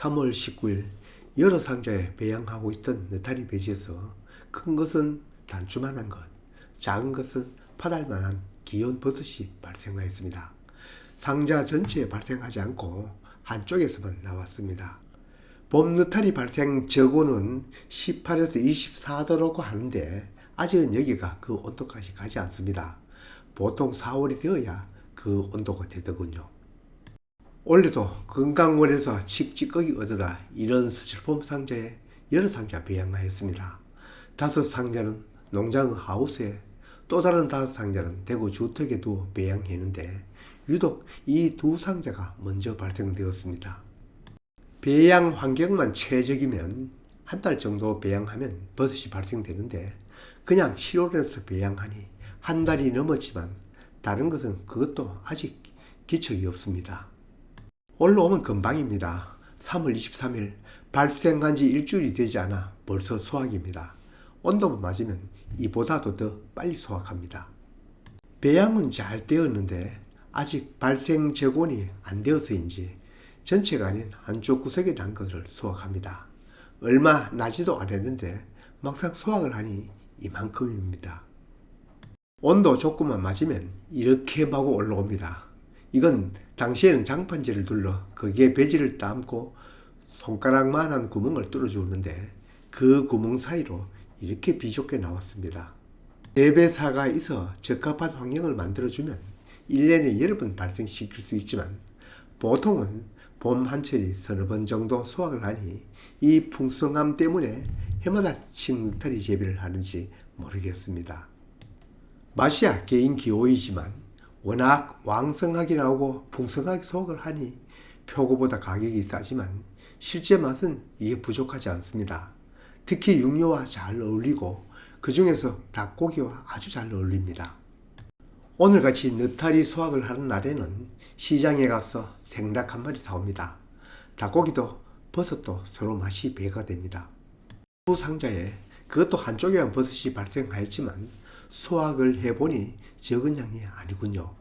3월 19일 여러 상자에 배양하고 있던 느타리 배지에서 큰 것은 단추만한 것, 작은 것은 파달만한 귀여운 버섯이 발생하였습니다. 상자 전체에 발생하지 않고 한쪽에서만 나왔습니다. 봄 느타리 발생 저고는 18에서 24도라고 하는데 아직은 여기가 그 온도까지 가지 않습니다. 보통 4월이 되어야 그 온도가 되더군요. 올해도 건강원에서 칡찌꺼기 얻어다 이런 수출품 상자에 여러 상자 배양하였습니다. 5상자는 농장 하우스에 또 다른 5상자는 대구 주택에 두어 배양했는데 유독 이 2상자가 먼저 발생되었습니다. 배양 환경만 최적이면 한 달 정도 배양하면 버섯이 발생되는데 그냥 실온에서 배양하니 한 달이 넘었지만 다른 것은 그것도 아직 기척이 없습니다. 올라오면 금방입니다. 3월 23일 발생한 지 일주일이 되지 않아 벌써 수확입니다. 온도만 맞으면 이보다도 더 빨리 수확합니다. 배양은 잘 되었는데 아직 발생 재곤이 안 되어서인지 전체가 아닌 한쪽 구석에 난 것을 수확합니다. 얼마 나지도 않았는데 막상 수확을 하니 이만큼입니다. 온도 조금만 맞으면 이렇게 마구 올라옵니다. 이건 당시에는 장판지를 둘러 거기에 배지를 담고 손가락만한 구멍을 뚫어주었는데 그 구멍 사이로 이렇게 비좁게 나왔습니다. 재배사가 있어 적합한 환경을 만들어주면 1년에 여러 번 발생시킬 수 있지만 보통은 봄 한철이 서너 번 정도 수확을 하니 이 풍성함 때문에 해마다 칡느타리 재배를 하는지 모르겠습니다. 맛이야 개인 기호이지만 워낙 왕성하게 나오고 풍성하게 수확을 하니 표고보다 가격이 싸지만 실제 맛은 이게 부족하지 않습니다. 특히 육류와 잘 어울리고 그 중에서 닭고기와 아주 잘 어울립니다. 오늘같이 느타리 수확을 하는 날에는 시장에 가서 생닭 한 마리 사옵니다. 닭고기도 버섯도 서로 맛이 배가 됩니다. 두 상자에 그것도 한쪽에만 버섯이 발생하였지만 수확을 해보니 적은 양이 아니군요.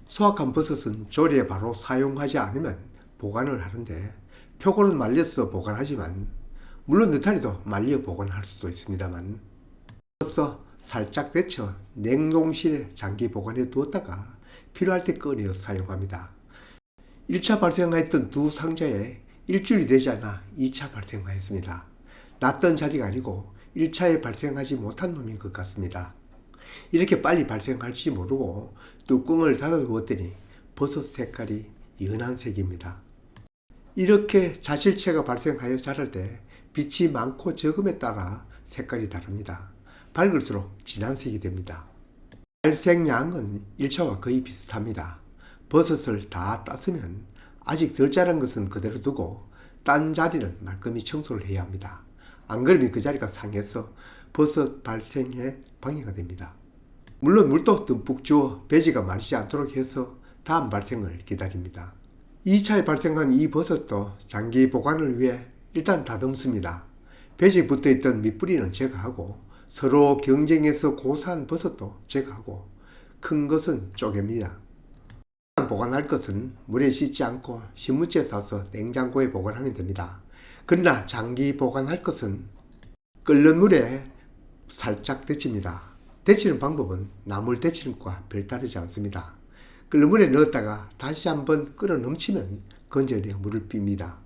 수확한 버섯은 조리에 바로 사용하지 않으면 보관을 하는데 표고는 말려서 보관하지만 물론 느타리도 말려 보관할 수도 있습니다만 벌써 살짝 데쳐 냉동실에 장기 보관해 두었다가 필요할 때 꺼내어 사용합니다. 1차 발생하였던 두 상자에 일주일이 되지 않아 2차 발생하였습니다. 놨던 자리가 아니고 1차에 발생하지 못한 놈인 것 같습니다. 이렇게 빨리 발생할지 모르고 뚜껑을 닫아두었더니 버섯 색깔이 연한 색입니다. 이렇게 자실체가 발생하여 자랄 때 빛이 많고 적음에 따라 색깔이 다릅니다. 밝을수록 진한 색이 됩니다. 발생량은 1차와 거의 비슷합니다. 버섯을 다 땄으면 아직 덜 자란 것은 그대로 두고 딴 자리는 말끔히 청소를 해야 합니다. 안 그러면 그 자리가 상해서 버섯 발생에 방해가 됩니다. 물론 물도 듬뿍 주어 배지가 마르지 않도록 해서 다음 발생을 기다립니다. 2차에 발생한 이 버섯도 장기 보관을 위해 일단 다듬습니다. 배지에 붙어있던 밑뿌리는 제거하고 서로 경쟁해서 고사한 버섯도 제거하고 큰 것은 쪼갭니다. 보관할 것은 물에 씻지 않고 신문지에 싸서 냉장고에 보관하면 됩니다. 그러나 장기 보관할 것은 끓는 물에 살짝 데칩니다. 데치는 방법은 나물 데치는 것과 별다르지 않습니다. 끓는 물에 넣었다가 다시 한번 끓어 넘치면 건져내 물을 빕니다.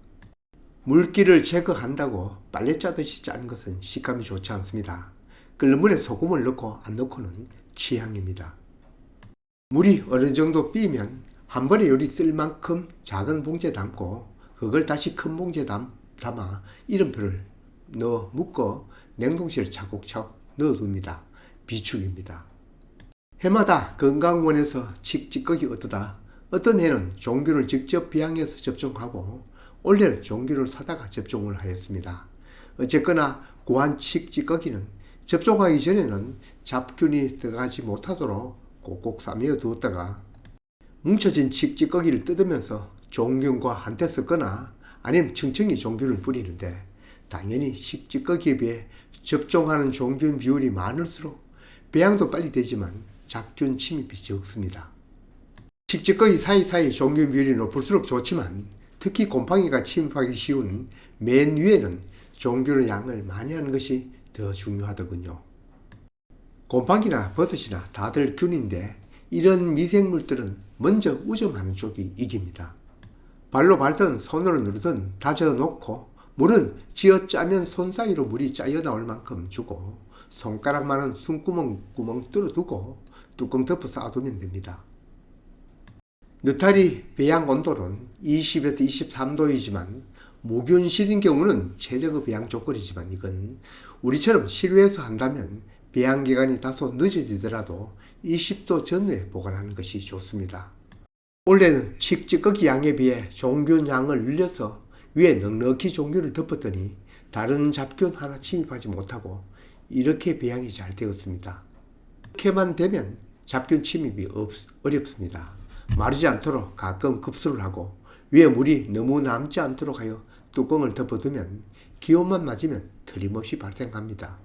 물기를 제거한다고 빨래 짜듯이 짜는 것은 식감이 좋지 않습니다. 끓는 물에 소금을 넣고 안 넣고는 취향입니다. 물이 어느 정도 삐면 한 번에 요리 쓸 만큼 작은 봉지에 담고 그걸 다시 큰 봉지에 담아 이름표를 넣어 묶어 냉동실에 차곡차곡 넣어둡니다. 비축입니다. 해마다 건강원에서 칡찌꺼기 얻어다 어떤 해는 종균을 직접 비양해서 접종하고 올해는 종균을 사다가 접종을 하였습니다. 어쨌거나 고한 칡찌꺼기는 접종하기 전에는 잡균이 들어가지 못하도록 꼭꼭 싸매어 두었다가 뭉쳐진 칡찌꺼기를 뜯으면서 종균과 한테 섞거나 아니면 층층이 종균을 뿌리는데 당연히 칡찌꺼기에 비해 접종하는 종균 비율이 많을수록 배양도 빨리 되지만 잡균 침입이 적습니다. 칡찌꺼기 사이사이 종균 비율이 높을수록 좋지만 특히 곰팡이가 침입하기 쉬운 맨 위에는 종균의 양을 많이 하는 것이 더 중요하더군요. 곰팡이나 버섯이나 다들 균인데 이런 미생물들은 먼저 우점하는 쪽이 이깁니다. 발로 밟든 손으로 누르든 다져놓고 물은 쥐어짜면 손 사이로 물이 짜여 나올 만큼 주고 손가락만한 숨구멍 뚫어두고 뚜껑 덮어 쌓아두면 됩니다. 느타리 배양 온도는 20에서 23도이지만 무균실인 경우는 최적의 배양 조건이지만 이건 우리처럼 실외에서 한다면 배양 기간이 다소 늦어지더라도 20도 전후에 보관하는 것이 좋습니다. 원래는 칡찌꺼기 양에 비해 종균 양을 늘려서 위에 넉넉히 종균을 덮었더니 다른 잡균 하나 침입하지 못하고 이렇게 배양이 잘 되었습니다. 이렇게만 되면 잡균 침입이 어렵습니다. 마르지 않도록 가끔 급수를 하고 위에 물이 너무 남지 않도록 하여 뚜껑을 덮어두면 기온만 맞으면 틀림없이 발생합니다.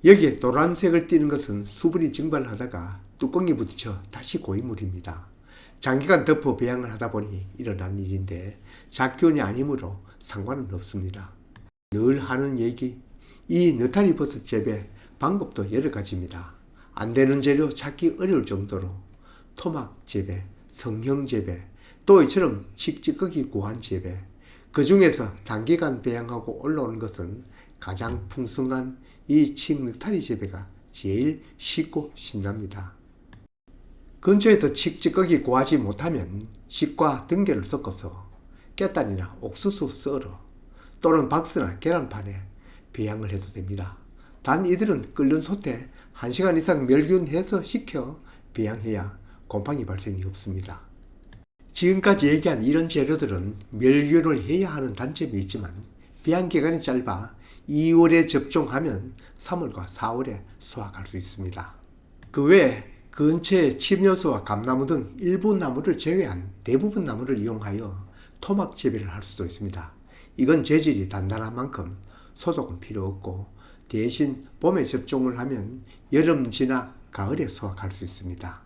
여기에 노란색을 띠는 것은 수분이 증발하다가 뚜껑이 부딪혀 다시 고인물입니다. 장기간 덮어 배양을 하다 보니 일어난 일인데 잡균이 아니므로 상관은 없습니다. 늘 하는 얘기, 이 느타리 버섯 재배 방법도 여러 가지입니다. 안 되는 재료 찾기 어려울 정도로 토막 재배, 성형 재배, 또 이처럼 칡찌꺼기 고안 재배, 그 중에서 단기간 배양하고 올라오는 것은 가장 풍성한 이 칡느타리 재배가 제일 쉽고 신납니다. 근처에서 칡찌꺼기 구하지 못하면 칡과 등계를 섞어서 깻단이나 옥수수 썰어 또는 박스나 계란판에 배양을 해도 됩니다. 단 이들은 끓는 솥에 1시간 이상 멸균해서 식혀 배양해야 곰팡이 발생이 없습니다. 지금까지 얘기한 이런 재료들은 멸균을 해야 하는 단점이 있지만 배양 기간이 짧아 2월에 접종하면 3월과 4월에 수확할 수 있습니다. 그 외에 근처에 침요소와 감나무 등 일부 나무를 제외한 대부분 나무를 이용하여 토막 재배를 할 수도 있습니다. 이건 재질이 단단한 만큼 소독은 필요 없고 대신 봄에 접종을 하면 여름 지나 가을에 수확할 수 있습니다.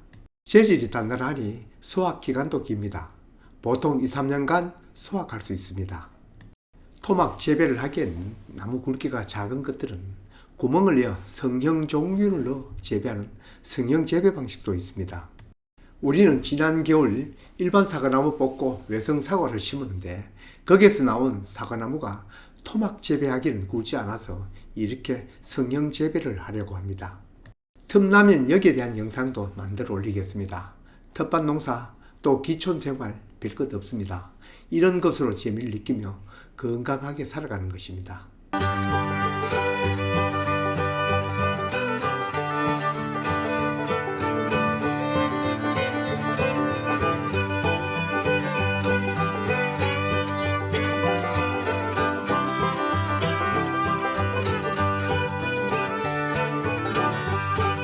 재질이 단단하니 수확 기간도 깁니다. 보통 2-3년간 수확할 수 있습니다. 토막 재배를 하기엔 나무 굵기가 작은 것들은 구멍을 내어 성형 종균을 넣어 재배하는 성형 재배 방식도 있습니다. 우리는 지난 겨울 일반 사과나무 뽑고 외성 사과를 심었는데 거기에서 나온 사과나무가 토막 재배하기는 굵지 않아서 이렇게 성형 재배를 하려고 합니다. 틈나면 여기에 대한 영상도 만들어 올리겠습니다. 텃밭 농사 또 기촌 생활 별 것 없습니다. 이런 것으로 재미를 느끼며 건강하게 살아가는 것입니다.